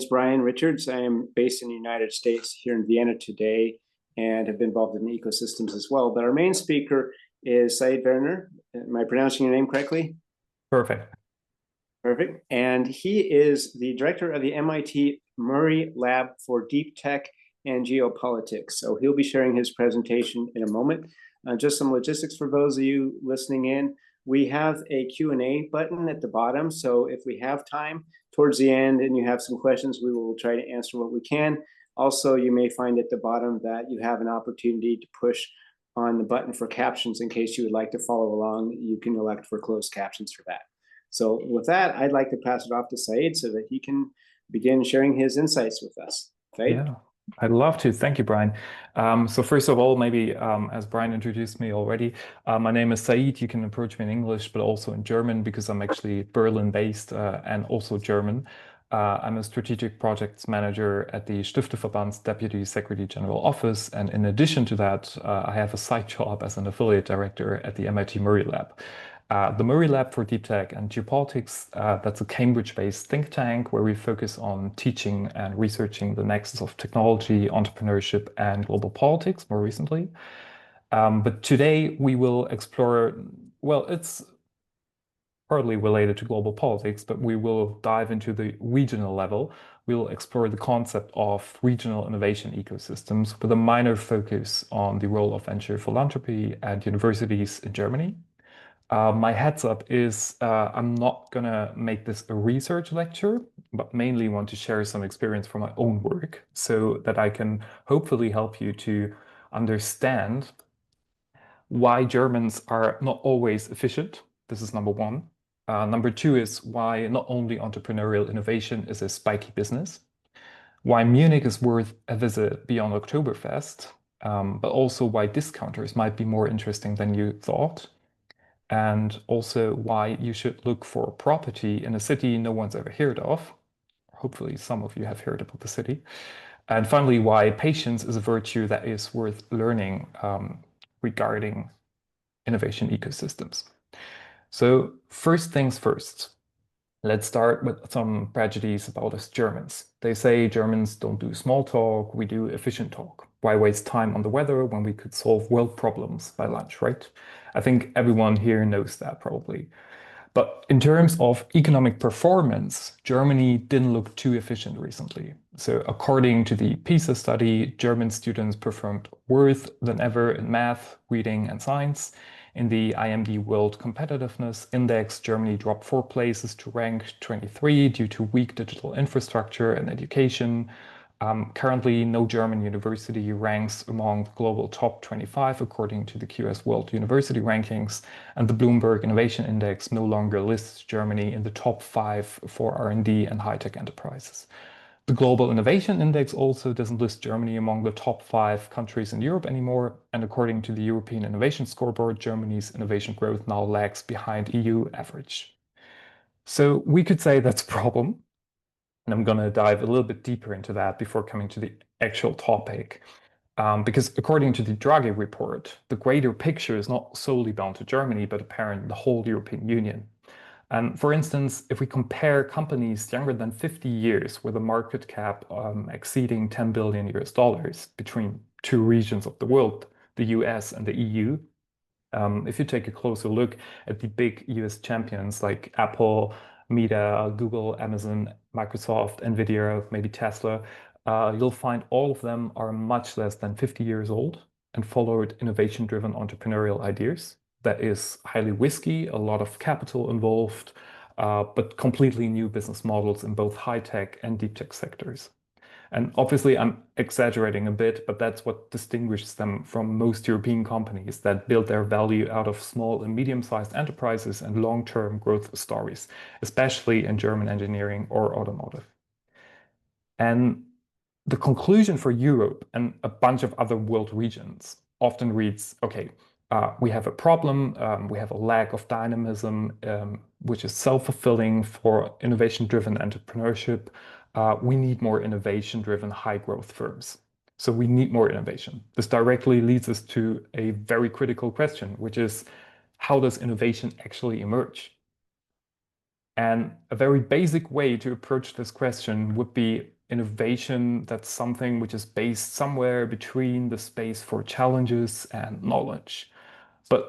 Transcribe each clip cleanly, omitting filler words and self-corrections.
is Brian Richards. I am based in the United States here in Vienna today and have been involved in ecosystems as well. But our main speaker is Said Werner. Am I pronouncing your name correctly? Perfect. Perfect. And he is the director of the MIT Murray Lab for Deep Tech and Geopolitics. So he'll be sharing his presentation in a moment. Just some logistics for those of you listening in. We have a Q&A button at the bottom. So if we have time towards the end and you have some questions, we will try to answer what we can. Also, you may find at the bottom that you have an opportunity to push on the button for captions in case you would like to follow along. You can elect for closed captions for that. So with that, I'd like to pass it off to Said so that he can begin sharing his insights with us. Said? Yeah, I'd love to. Thank you, Brian. So first of all, maybe as Brian introduced me already, my name is Said. You can approach me in English, but also in German because I'm actually Berlin-based and also German. I'm a strategic projects manager at the Stifteverband's Deputy Secretary General Office. And in addition to that, I have a side job as an affiliate director at the MIT Murray Lab. The Murray Lab for Deep Tech and Geopolitics, that's a Cambridge-based think tank where we focus on teaching and researching the nexus of technology, entrepreneurship, and global politics more recently. But today we will explore, well, it's partly related to global politics, but we will dive into the regional level. We'll explore the concept of regional innovation ecosystems with a minor focus on the role of venture philanthropy at universities in Germany. My heads up is I'm not gonna make this a research lecture, but mainly want to share some experience from my own work so that I can hopefully help you to understand why Germans are not always efficient. This is number one. Number two is why not only entrepreneurial innovation is a spiky business, why Munich is worth a visit beyond Oktoberfest, but also why discounters might be more interesting than you thought, and also why you should look for property in a city no one's ever heard of. Hopefully some of you have heard about the city. And finally, why patience is a virtue that is worth learning regarding innovation ecosystems. So first things first, let's start with some prejudices about us Germans. They say Germans don't do small talk, we do efficient talk. Why waste time on the weather when we could solve world problems by lunch, right? I think everyone here knows that probably. But in terms of economic performance, Germany didn't look too efficient recently. So according to the PISA study, German students performed worse than ever in math, reading, and science. In the IMD World Competitiveness Index, Germany dropped 4 places to rank 23 due to weak digital infrastructure and education. Currently, no German university ranks among the global top 25 according to the QS World University Rankings, and the Bloomberg Innovation Index no longer lists Germany in the top 5 for R&D and high-tech enterprises. The Global Innovation Index also doesn't list Germany among the top 5 countries in Europe anymore, and according to the European Innovation Scoreboard, Germany's innovation growth now lags behind EU average. So we could say that's a problem. And I'm going to dive a little bit deeper into that before coming to the actual topic. Because according to the Draghi report, the greater picture is not solely bound to Germany, but apparently the whole European Union. And for instance, if we compare companies younger than 50 years with a market cap exceeding 10 billion US dollars between 2 regions of the world, the US and the EU, if you take a closer look at the big US champions like Apple, Meta, Google, Amazon, Microsoft, Nvidia, maybe Tesla, you'll find all of them are much less than 50 years old and followed innovation-driven entrepreneurial ideas. That is highly risky, a lot of capital involved, but completely new business models in both high-tech and deep-tech sectors. And obviously, I'm exaggerating a bit, but that's what distinguishes them from most European companies that build their value out of small and medium-sized enterprises and long-term growth stories, especially in German engineering or automotive. And the conclusion for Europe and a bunch of other world regions often reads, okay, we have a problem, we have a lack of dynamism, which is self-fulfilling for innovation-driven entrepreneurship. We need more innovation-driven high-growth firms. So we need more innovation. This directly leads us to a very critical question, which is, how does innovation actually emerge? And a very basic way to approach this question would be innovation that's something which is based somewhere between the space for challenges and knowledge. But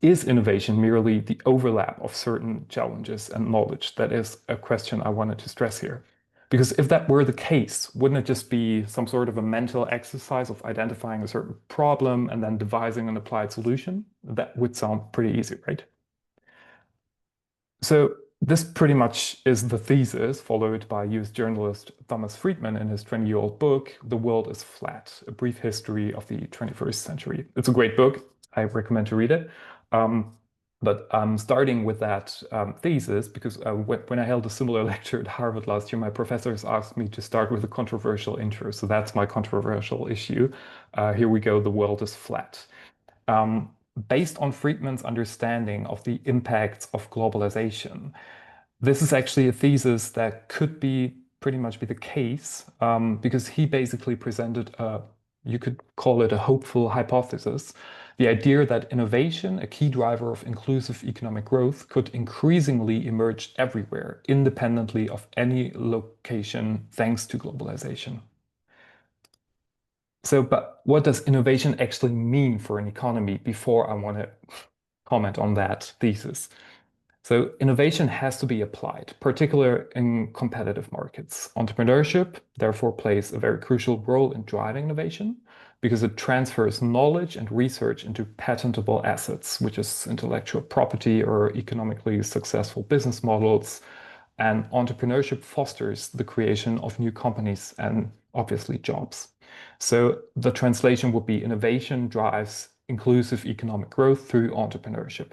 is innovation merely the overlap of certain challenges and knowledge? That is a question I wanted to stress here. Because if that were the case, wouldn't it just be some sort of a mental exercise of identifying a certain problem and then devising an applied solution? That would sound pretty easy, right? So this pretty much is the thesis followed by US journalist Thomas Friedman in his 20-year-old book, The World is Flat, A Brief History of the 21st Century. It's a great book. I recommend to read it. But I'm starting with that thesis because when I held a similar lecture at Harvard last year, my professors asked me to start with a controversial intro. So that's my controversial issue. Here we go, the world is flat. Um, Based on Friedman's understanding of the impacts of globalization, this is actually a thesis that could be pretty much be the case because he basically presented you could call it a hopeful hypothesis, the idea that innovation, a key driver of inclusive economic growth, could increasingly emerge everywhere, independently of any location, thanks to globalization. So, but what does innovation actually mean for an economy before I want to comment on that thesis? So innovation has to be applied, particularly in competitive markets. Entrepreneurship, therefore, plays a very crucial role in driving innovation because it transfers knowledge and research into patentable assets, which is intellectual property or economically successful business models. And entrepreneurship fosters the creation of new companies and obviously jobs. So the translation would be innovation drives inclusive economic growth through entrepreneurship.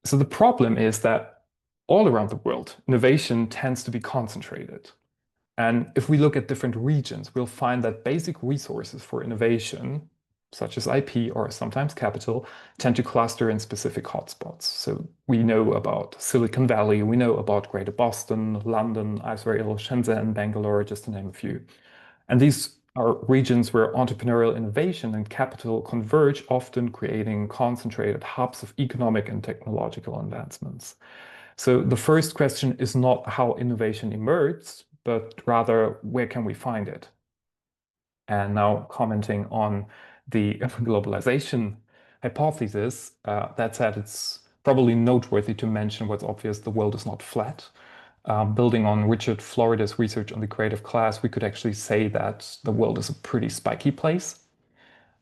So the problem is that all around the world, innovation tends to be concentrated. And if we look at different regions, we'll find that basic resources for innovation, such as IP or sometimes capital, tend to cluster in specific hotspots. So we know about Silicon Valley, we know about Greater Boston, London, Israel, Shenzhen, Bangalore, just to name a few. And these are regions where entrepreneurial innovation and capital converge, often creating concentrated hubs of economic and technological advancements. So the first question is not how innovation emerges, but rather where can we find it? And now commenting on the globalization hypothesis, that said, it's probably noteworthy to mention what's obvious, the world is not flat. Building on Richard Florida's research on the creative class, we could actually say that the world is a pretty spiky place.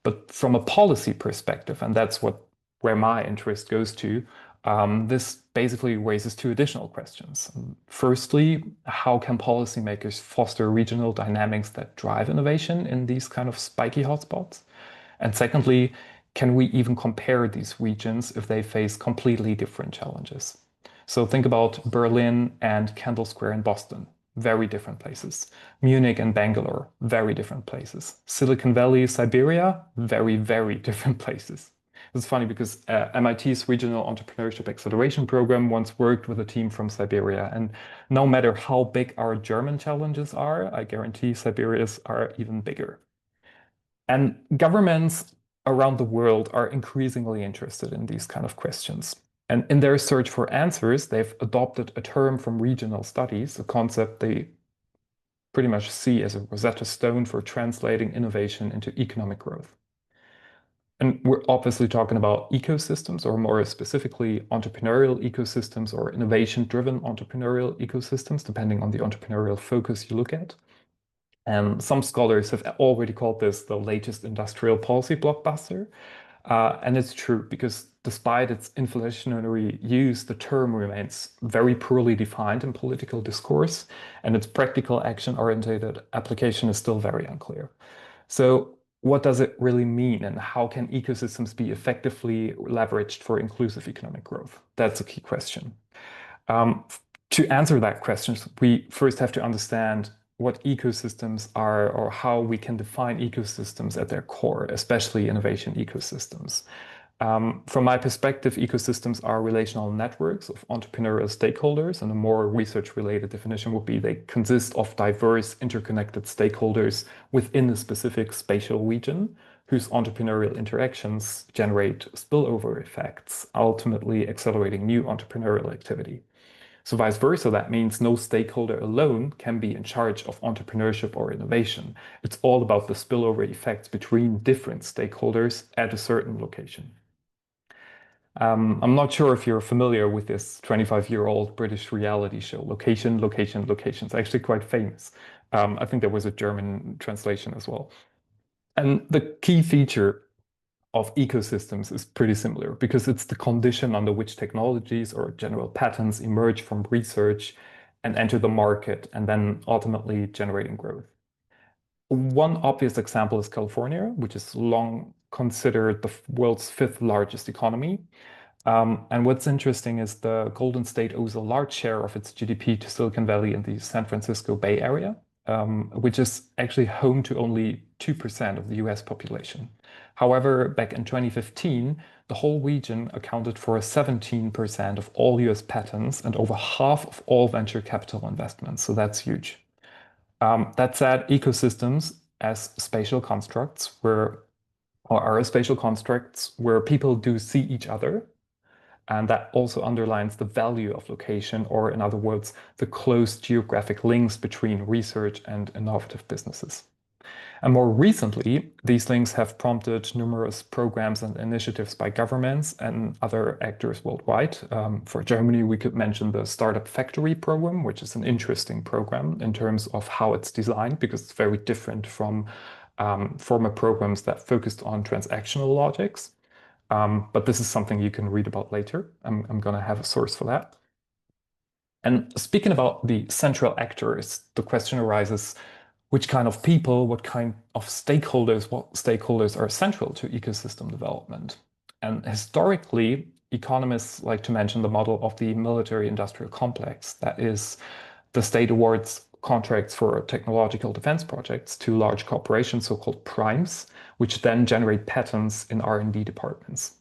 But from a policy perspective, and that's where my interest goes to, this basically raises two additional questions. Firstly, how can policymakers foster regional dynamics that drive innovation in these kind of spiky hotspots? And secondly, can we even compare these regions if they face completely different challenges? So think about Berlin and Kendall Square in Boston, very different places. Munich and Bangalore, very different places. Silicon Valley, Siberia, very, very different places. It's funny because MIT's Regional Entrepreneurship Acceleration Program once worked with a team from Siberia. And no matter how big our German challenges are, I guarantee Siberia's are even bigger. And governments around the world are increasingly interested in these kind of questions. And in their search for answers, they've adopted a term from regional studies, a concept they pretty much see as a Rosetta Stone for translating innovation into economic growth. And we're obviously talking about ecosystems, or more specifically, entrepreneurial ecosystems or innovation-driven entrepreneurial ecosystems, depending on the entrepreneurial focus you look at. And some scholars have already called this the latest industrial policy blockbuster. And it's true because despite its inflationary use, the term remains very poorly defined in political discourse, and its practical action-oriented application is still very unclear. So what does it really mean, and how can ecosystems be effectively leveraged for inclusive economic growth? That's a key question. To answer that question, we first have to understand what ecosystems are or how we can define ecosystems at their core, especially innovation ecosystems. From my perspective, ecosystems are relational networks of entrepreneurial stakeholders, and a more research-related definition would be they consist of diverse, interconnected stakeholders within a specific spatial region whose entrepreneurial interactions generate spillover effects, ultimately accelerating new entrepreneurial activity. So vice versa, that means no stakeholder alone can be in charge of entrepreneurship or innovation. It's all about the spillover effects between different stakeholders at a certain location. I'm not sure if you're familiar with this 25-year-old British reality show, Location, Location, Location. It's actually quite famous. I think there was a German translation as well. And the key feature of ecosystems is pretty similar because it's the condition under which technologies or general patterns emerge from research and enter the market and then ultimately generating growth. One obvious example is California, which is long considered the world's fifth largest economy. And what's interesting is the Golden State owes a large share of its GDP to Silicon Valley and the San Francisco Bay Area, which is actually home to only 2% of the US population. However, back in 2015, the whole region accounted for 17% of all US patents and over half of all venture capital investments. So that's huge. That said, ecosystems as spatial constructs are spatial constructs where people do see each other. And that also underlines the value of location, or in other words, the close geographic links between research and innovative businesses. And more recently, these links have prompted numerous programs and initiatives by governments and other actors worldwide. For Germany, we could mention the Startup Factory program, which is an interesting program in terms of how it's designed, because it's very different from former programs that focused on transactional logics. But this is something you can read about later. I'm going to have a source for that. And speaking about the central actors, the question arises, which kind of people, what kind of stakeholders, what stakeholders are central to ecosystem development? And historically, economists like to mention the model of the military-industrial complex. That is, the state awards contracts for technological defense projects to large corporations, so-called primes, which then generate patents in R&D departments.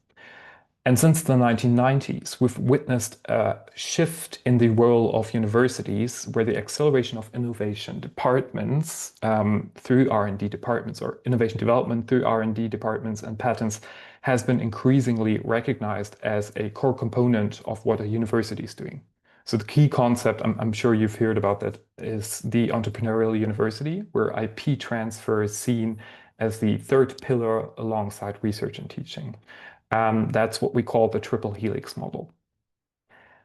And since the 1990s, we've witnessed a shift in the role of universities where the acceleration of innovation departments through R&D departments, or innovation development through R&D departments and patents, has been increasingly recognized as a core component of what a university is doing. So the key concept, I'm sure you've heard about that, is the entrepreneurial university, where IP transfer is seen as the third pillar alongside research and teaching. That's what we call the triple helix model.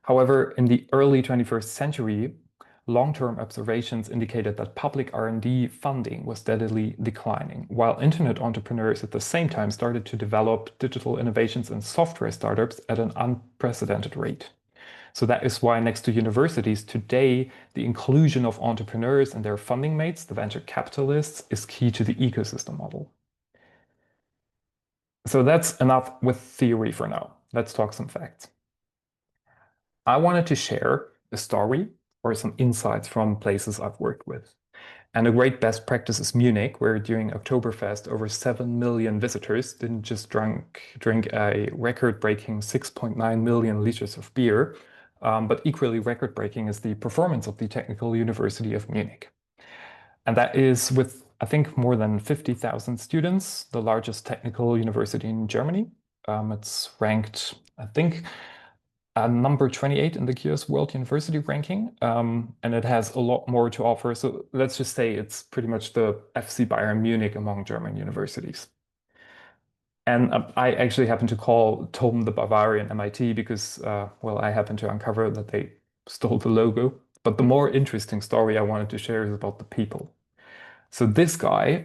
However, in the early 21st century, long-term observations indicated that public R&D funding was steadily declining, while internet entrepreneurs at the same time started to develop digital innovations and software startups at an unprecedented rate. So that is why next to universities today, the inclusion of entrepreneurs and their funding mates, the venture capitalists, is key to the ecosystem model. So that's enough with theory for now. Let's talk some facts. I wanted to share a story or some insights from places I've worked with. And a great best practice is Munich, where during Oktoberfest, over 7 million visitors didn't just drink a record-breaking 6.9 million liters of beer, but equally record-breaking is the performance of the Technical University of Munich. And that is with, I think, more than 50,000 students, the largest technical university in Germany. It's ranked, I think, number 28 in the QS World University ranking, and it has a lot more to offer. So let's just say it's pretty much the FC Bayern Munich among German universities. And I actually happen to call TOM the Bavarian MIT because, well, I happen to uncover that they stole the logo. But the more interesting story I wanted to share is about the people. So this guy,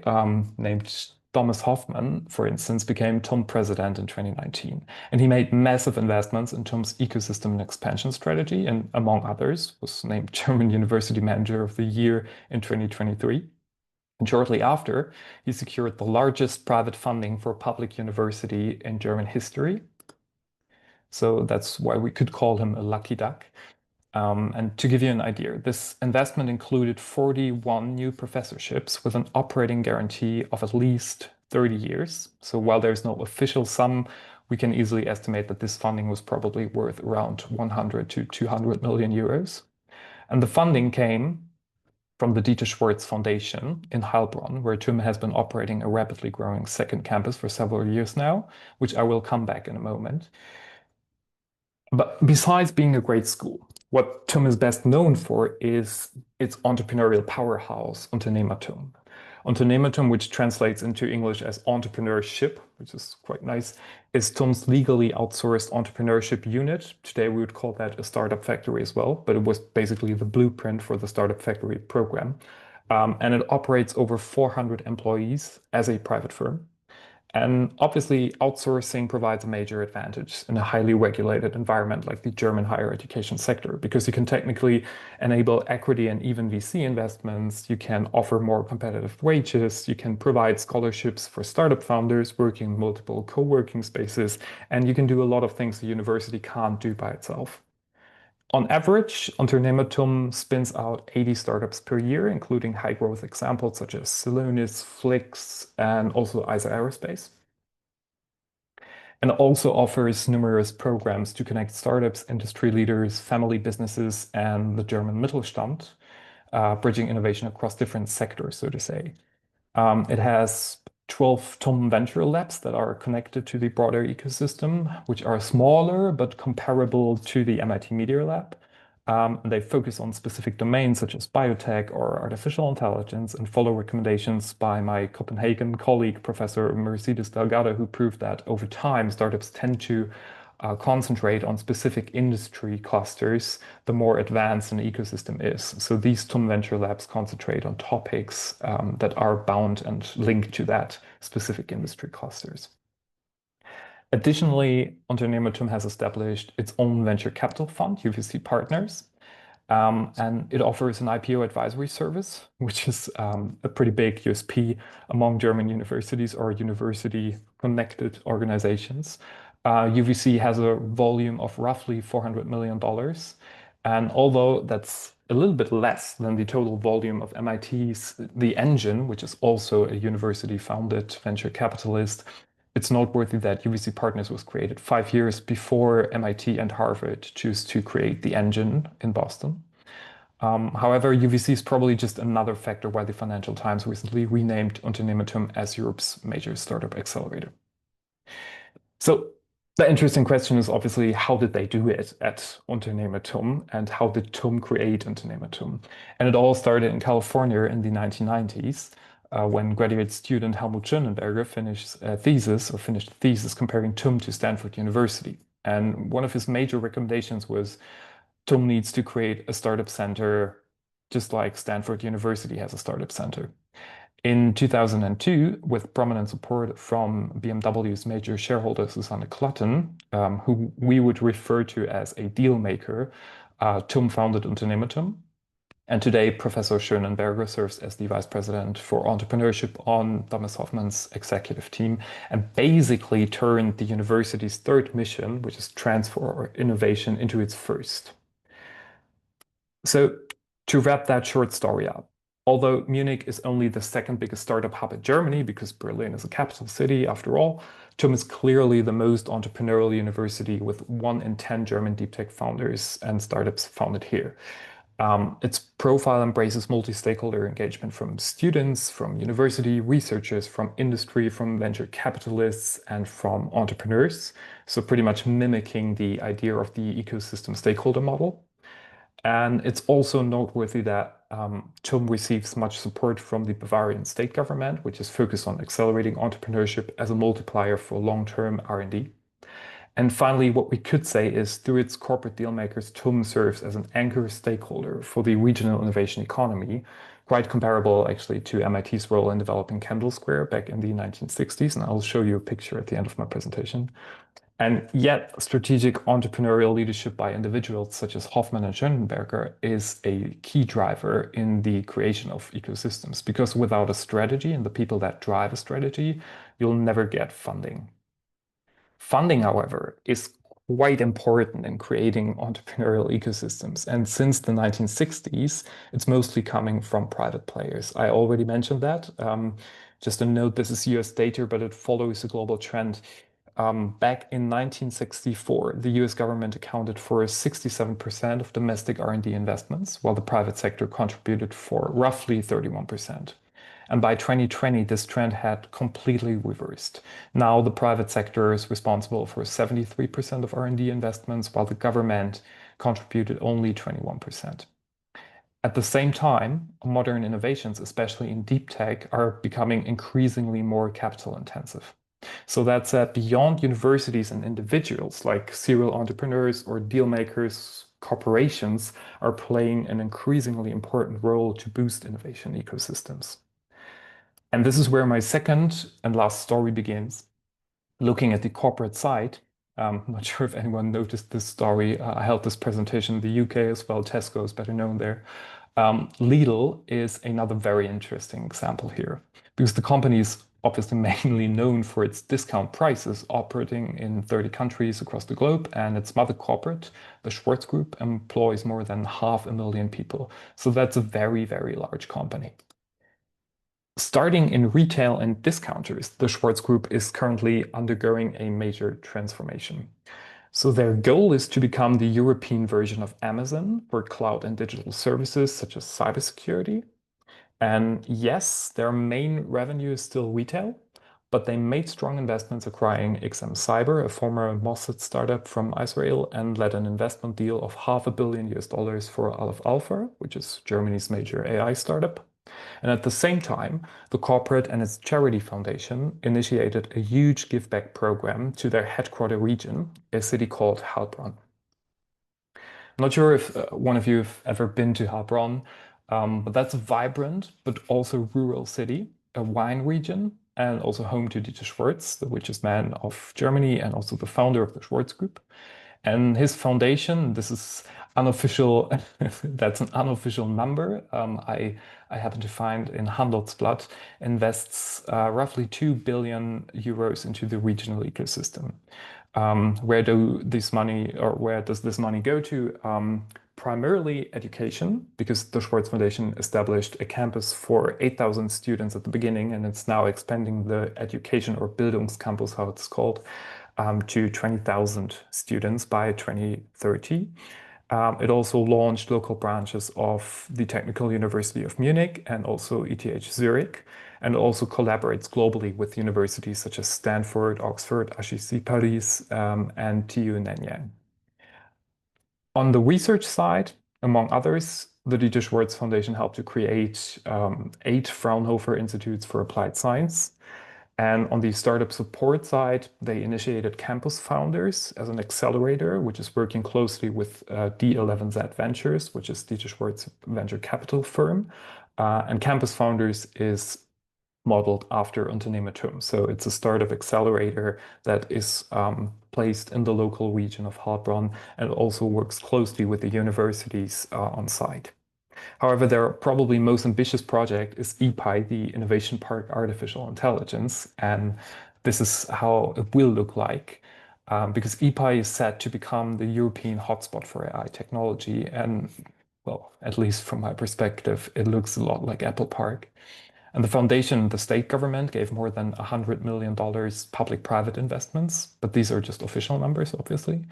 named Thomas Hoffmann, for instance, became TOM president in 2019. And he made massive investments in TOM's ecosystem and expansion strategy, and among others, was named German University Manager of the Year in 2023. And shortly after, he secured the largest private funding for a public university in German history. So that's why we could call him a lucky duck. And to give you an idea, this investment included 41 new professorships with an operating guarantee of at least 30 years. So while there's no official sum, we can easily estimate that this funding was probably worth around 100 to 200 million euros. And the funding came from the Dieter Schwartz Foundation in Heilbronn, where TUM has been operating a rapidly growing second campus for several years now, which I will come back in a moment. But besides being a great school, what TUM is best known for is its entrepreneurial powerhouse, Unternehmertum. Unternehmertum, which translates into English as entrepreneurship, which is quite nice, is TUM's legally outsourced entrepreneurship unit. Today we would call that a startup factory as well, but it was basically the blueprint for the startup factory program. And it operates over 400 employees as a private firm. And obviously, outsourcing provides a major advantage in a highly regulated environment like the German higher education sector, because you can technically enable equity and even VC investments. You can offer more competitive wages. You can provide scholarships for startup founders working in multiple co-working spaces. And you can do a lot of things the university can't do by itself. On average, Unternehmertum spins out 80 startups per year, including high growth examples such as Celonis, Flix, and also ISA Aerospace. And also offers numerous programs to connect startups, industry leaders, family businesses, and the German Mittelstand, bridging innovation across different sectors, so to say. It has 12 TUM venture labs that are connected to the broader ecosystem, which are smaller but comparable to the MIT Media Lab. They focus on specific domains such as biotech or artificial intelligence and follow recommendations by my Copenhagen colleague, Professor Mercedes Delgado, who proved that over time, startups tend to concentrate on specific industry clusters, the more advanced an ecosystem is. So these TUM Venture Labs concentrate on topics that are bound and linked to that specific industry clusters. Additionally, Unternehmertum has established its own venture capital fund, UVC Partners, and it offers an IPO advisory service, which is a pretty big USP among German universities or university-connected organizations. UVC has a volume of roughly $400 million. And although that's a little bit less than the total volume of MIT's The Engine, which is also a university-founded venture capitalist, it's noteworthy that UVC Partners was created 5 years before MIT and Harvard chose to create The Engine in Boston. However, UVC is probably just another factor why the Financial Times recently renamed Unternehmertum as Europe's major startup accelerator. So the interesting question is obviously, how did they do it at Unternehmertum and how did TUM create Unternehmertum? And it all started in California in the 1990s when graduate student Helmut Schönenberger finished a thesis comparing TUM to Stanford University. And one of his major recommendations was TUM needs to create a startup center just like Stanford University has a startup center. In 2002, with prominent support from BMW's major shareholder, Susanne Klatten, who we would refer to as a deal maker, TUM founded Unternehmertum. And today, Professor Schönenberger serves as the vice president for entrepreneurship on Thomas Hoffmann's executive team and basically turned the university's third mission, which is transfer or innovation, into its first. So to wrap that short story up, although Munich is only the second biggest startup hub in Germany because Berlin is a capital city after all, TUM is clearly the most entrepreneurial university with 1 in 10 German deep tech founders and startups founded here. Its profile embraces multi-stakeholder engagement from students, from university researchers, from industry, from venture capitalists, and from entrepreneurs. So pretty much mimicking the idea of the ecosystem stakeholder model. And it's also noteworthy that TUM receives much support from the Bavarian state government, which is focused on accelerating entrepreneurship as a multiplier for long-term R&D. And finally, what we could say is through its corporate dealmakers, TUM serves as an anchor stakeholder for the regional innovation economy, quite comparable actually to MIT's role in developing Kendall Square back in the 1960s. And I'll show you a picture at the end of my presentation. And yet, strategic entrepreneurial leadership by individuals such as Hoffmann and Schönenberger is a key driver in the creation of ecosystems, because without a strategy and the people that drive a strategy, you'll never get funding. Funding, however, is quite important in creating entrepreneurial ecosystems. And since the 1960s, it's mostly coming from private players. I already mentioned that. Just a note, this is US data, but it follows a global trend. back in 1964, the US government accounted for 67% of domestic R&D investments, while the private sector contributed for roughly 31%. And by 2020, this trend had completely reversed. Now the private sector is responsible for 73% of R&D investments, while the government contributed only 21%. At the same time, modern innovations, especially in deep tech, are becoming increasingly more capital intensive. So that said, beyond universities and individuals like serial entrepreneurs or deal makers, corporations are playing an increasingly important role to boost innovation ecosystems. And this is where my second and last story begins. Looking at the corporate side, I'm not sure if anyone noticed this story. I held this presentation in the UK as well. Tesco is better known there. Lidl is another very interesting example here because the company is obviously mainly known for its discount prices, operating in 30 countries across the globe, and its mother corporate, the Schwarz Group, employs more than 500,000 people. So that's a very, very large company. Starting in retail and discounters, the Schwarz Group is currently undergoing a major transformation. So their goal is to become the European version of Amazon for cloud and digital services such as cybersecurity. And yes, their main revenue is still retail, but they made strong investments acquiring XM Cyber, a former Mossad startup from Israel, and led an investment deal of $500 million for Aleph Alpha, which is Germany's major AI startup. And at the same time, the corporate and its charity foundation initiated a huge give back program to their headquarter region, a city called Heilbronn. I'm not sure if one of you have ever been to Heilbronn, but that's a vibrant but also rural city, a wine region, and also home to Dieter Schwarz, the richest man of Germany and also the founder of the Schwarz Group. And his foundation, this is unofficial, that's an unofficial number. I happen to find in Handelsblatt, invests roughly 2 billion euros into the regional ecosystem. Where does this money go to? Primarily education, because the Schwarz Foundation established a campus for 8,000 students at the beginning, and it's now expanding the education or Bildungscampus, how it's called, to 20,000 students by 2030. It also launched local branches of the Technical University of Munich and also ETH Zurich, and also collaborates globally with universities such as Stanford, Oxford, HEC Paris, and TU Nanyang. On the research side, among others, the Dieter Schwarz Foundation helped to create 8 Fraunhofer Institutes for Applied Science. And on the startup support side, they initiated Campus Founders as an accelerator, which is working closely with D11Z Ventures, which is Dieter Schwarz venture capital firm. And Campus Founders is modeled after Unternehmertum. So it's a startup accelerator that is placed in the local region of Heilbronn and also works closely with the universities on site. However, their probably most ambitious project is EPI, the Innovation Park Artificial Intelligence, and this is how it will look like, because EPI is set to become the European hotspot for AI technology, and well, at least from my perspective, it looks a lot like Apple Park. And the foundation, the state government, gave more than $100 million public-private investments, but these are just official numbers, obviously.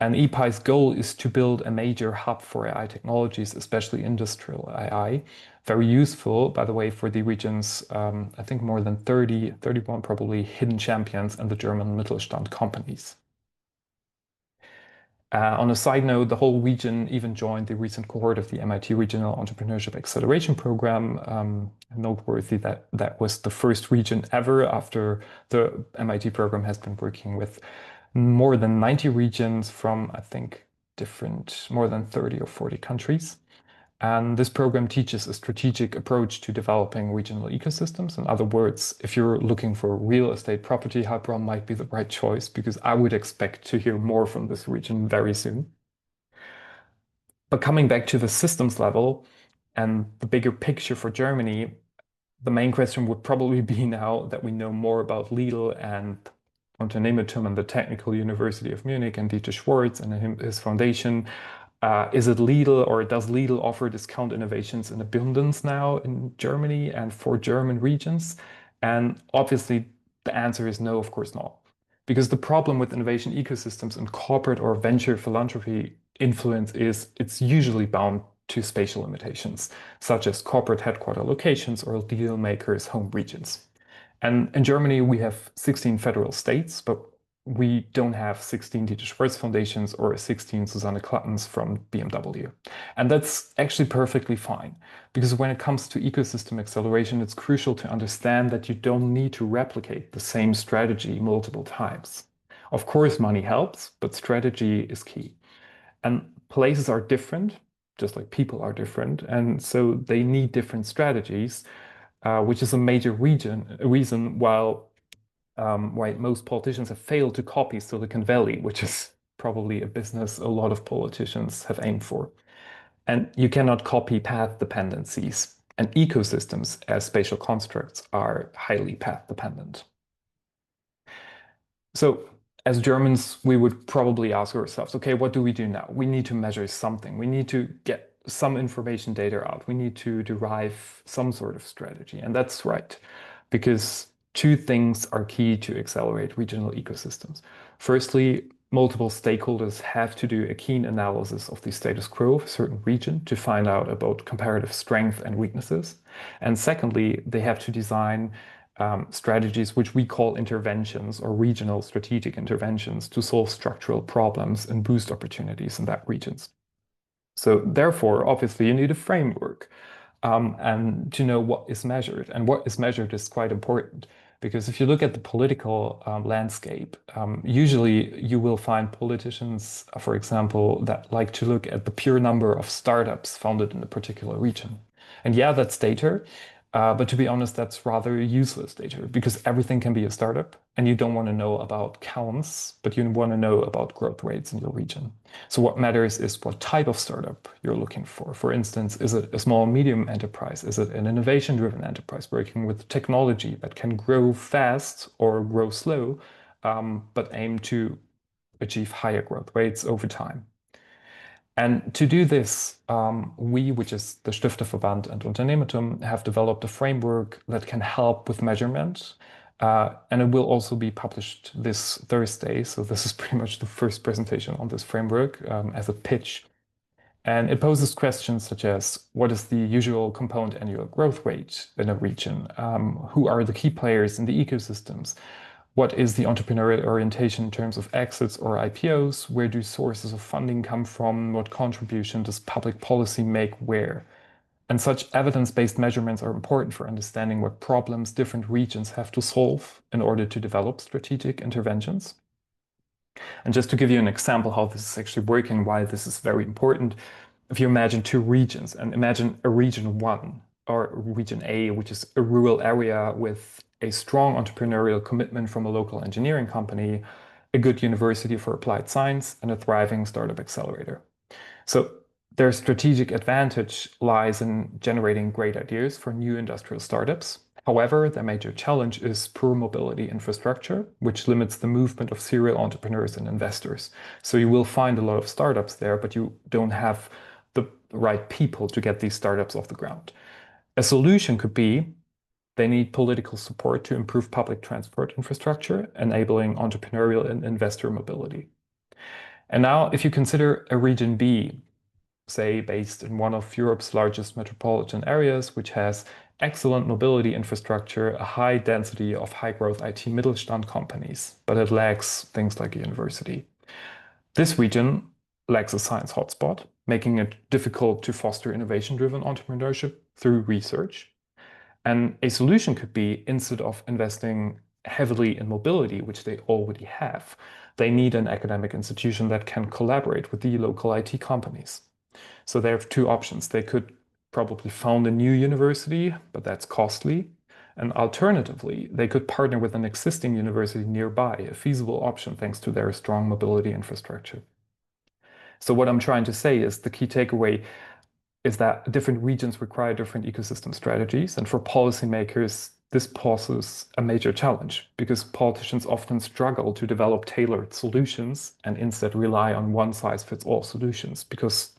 And EPI's goal is to build a major hub for AI technologies, especially industrial AI. Very useful, by the way, for the region's, I think more than 31 probably hidden champions and the German Mittelstand companies. On a side note, the whole region even joined the recent cohort of the MIT Regional Entrepreneurship Acceleration Program. Noteworthy that that was the first region ever after the MIT program has been working with more than 90 regions from, I think, more than 30 or 40 countries. And this program teaches a strategic approach to developing regional ecosystems. In other words, if you're looking for real estate property, Heilbronn might be the right choice because I would expect to hear more from this region very soon. But coming back to the systems level and the bigger picture for Germany, the main question would probably be now that we know more about Lidl and Unternehmertum and the Technical University of Munich and Dieter Schwarz and his foundation. Is it Lidl or does Lidl offer discount innovations in abundance now in Germany and for German regions? And obviously the answer is no, of course not. Because the problem with innovation ecosystems and corporate or venture philanthropy influence is it's usually bound to spatial limitations, such as corporate headquarter locations or deal makers' home regions. And in Germany, we have 16 federal states, but we don't have 16 Dieter Schwartz Foundations or 16 Susanne Klattens from BMW. And that's actually perfectly fine, because when it comes to ecosystem acceleration, it's crucial to understand that you don't need to replicate the same strategy multiple times. Of course, money helps, but strategy is key. And places are different, just like people are different, and so they need different strategies, which is a major reason why most politicians have failed to copy Silicon Valley, which is probably a business a lot of politicians have aimed for. And you cannot copy path dependencies. And ecosystems as spatial constructs are highly path dependent. So as Germans, we would probably ask ourselves, okay, what do we do now? We need to measure something. We need to get some information data out. We need to derive some sort of strategy. And that's right, because two things are key to accelerate regional ecosystems. Firstly, multiple stakeholders have to do a keen analysis of the status quo of a certain region to find out about comparative strength and weaknesses. And secondly, they have to design strategies which we call interventions or regional strategic interventions to solve structural problems and boost opportunities in that regions. So therefore, obviously, you need a framework and to know what is measured. And what is measured is quite important because if you look at the political landscape, usually you will find politicians, for example, that like to look at the pure number of startups founded in a particular region. And yeah, that's data. But to be honest, that's rather useless data because everything can be a startup and you don't want to know about counts, but you want to know about growth rates in your region. So what matters is what type of startup you're looking for. For instance, is it a small medium enterprise? Is it an innovation-driven enterprise working with technology that can grow fast or grow slow, but aim to achieve higher growth rates over time? And to do this, we, which is the Stifterverband and Unternehmertum, have developed a framework that can help with measurement. And it will also be published this Thursday. So this is pretty much the first presentation on this framework as a pitch. And it poses questions such as, what is the usual compound annual growth rate in a region? Who are the key players in the ecosystems? What is the entrepreneurial orientation in terms of exits or IPOs? Where do sources of funding come from? What contribution does public policy make where? And such evidence-based measurements are important for understanding what problems different regions have to solve in order to develop strategic interventions. And just to give you an example how this is actually working, why this is very important, if you imagine two regions and imagine a region one or region A, which is a rural area with a strong entrepreneurial commitment from a local engineering company, a good university for applied science, and a thriving startup accelerator. So their strategic advantage lies in generating great ideas for new industrial startups. However, their major challenge is poor mobility infrastructure, which limits the movement of serial entrepreneurs and investors. So you will find a lot of startups there, but you don't have the right people to get these startups off the ground. A solution could be they need political support to improve public transport infrastructure, enabling entrepreneurial and investor mobility. And now, if you consider a region B, say based in one of Europe's largest metropolitan areas, which has excellent mobility infrastructure, a high density of high growth IT Mittelstand companies, but it lacks things like a university. This region lacks a science hotspot, making it difficult to foster innovation-driven entrepreneurship through research. And a solution could be instead of investing heavily in mobility, which they already have, they need an academic institution that can collaborate with the local IT companies. So they have two options. They could probably found a new university, but that's costly. And alternatively, they could partner with an existing university nearby, a feasible option thanks to their strong mobility infrastructure. So what I'm trying to say is the key takeaway is that different regions require different ecosystem strategies. And for policymakers, this poses a major challenge because politicians often struggle to develop tailored solutions and instead rely on one-size-fits-all solutions because,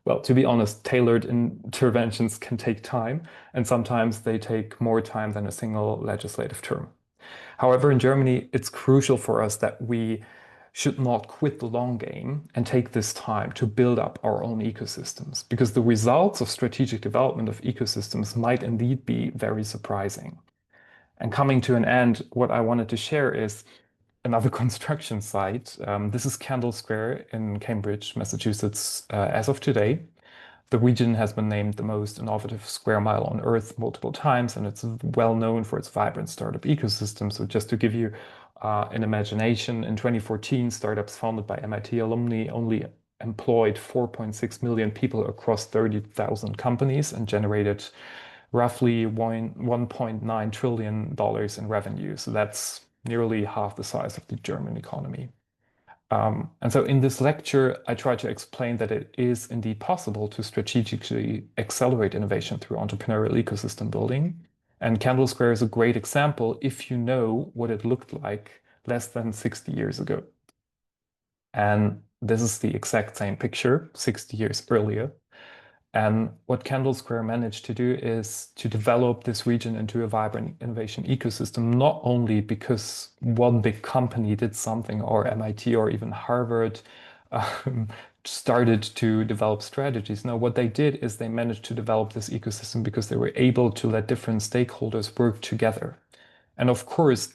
well, to be honest, tailored interventions can take time, and sometimes they take more time than a single legislative term. However, in Germany, it's crucial for us that we should not quit the long game and take this time to build up our own ecosystems, because the results of strategic development of ecosystems might indeed be very surprising. And coming to an end, what I wanted to share is another construction site. This is Kendall Square in Cambridge, Massachusetts, as of today. The region has been named the most innovative square mile on Earth multiple times, and it's well known for its vibrant startup ecosystem. So just to give you an imagination, in 2014, startups founded by MIT alumni only employed 4.6 million people across 30,000 companies and generated roughly $1.9 trillion in revenue. So that's nearly half the size of the German economy. And so in this lecture, I try to explain that it is indeed possible to strategically accelerate innovation through entrepreneurial ecosystem building. And Kendall Square is a great example if you know what it looked like less than 60 years ago. And this is the exact same picture 60 years earlier. And what Kendall Square managed to do is to develop this region into a vibrant innovation ecosystem, not only because one big company did something, or MIT or even Harvard started to develop strategies. No, what they did is they managed to develop this ecosystem because they were able to let different stakeholders work together. And of course,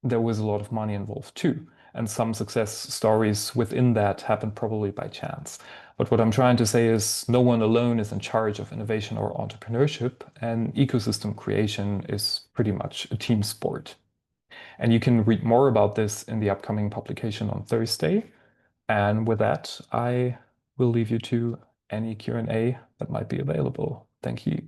there was a lot of money involved too. And some success stories within that happened probably by chance. But what I'm trying to say is no one alone is in charge of innovation or entrepreneurship, and ecosystem creation is pretty much a team sport. And you can read more about this in the upcoming publication on Thursday. And with that, I will leave you to any Q&A that might be available. Thank you.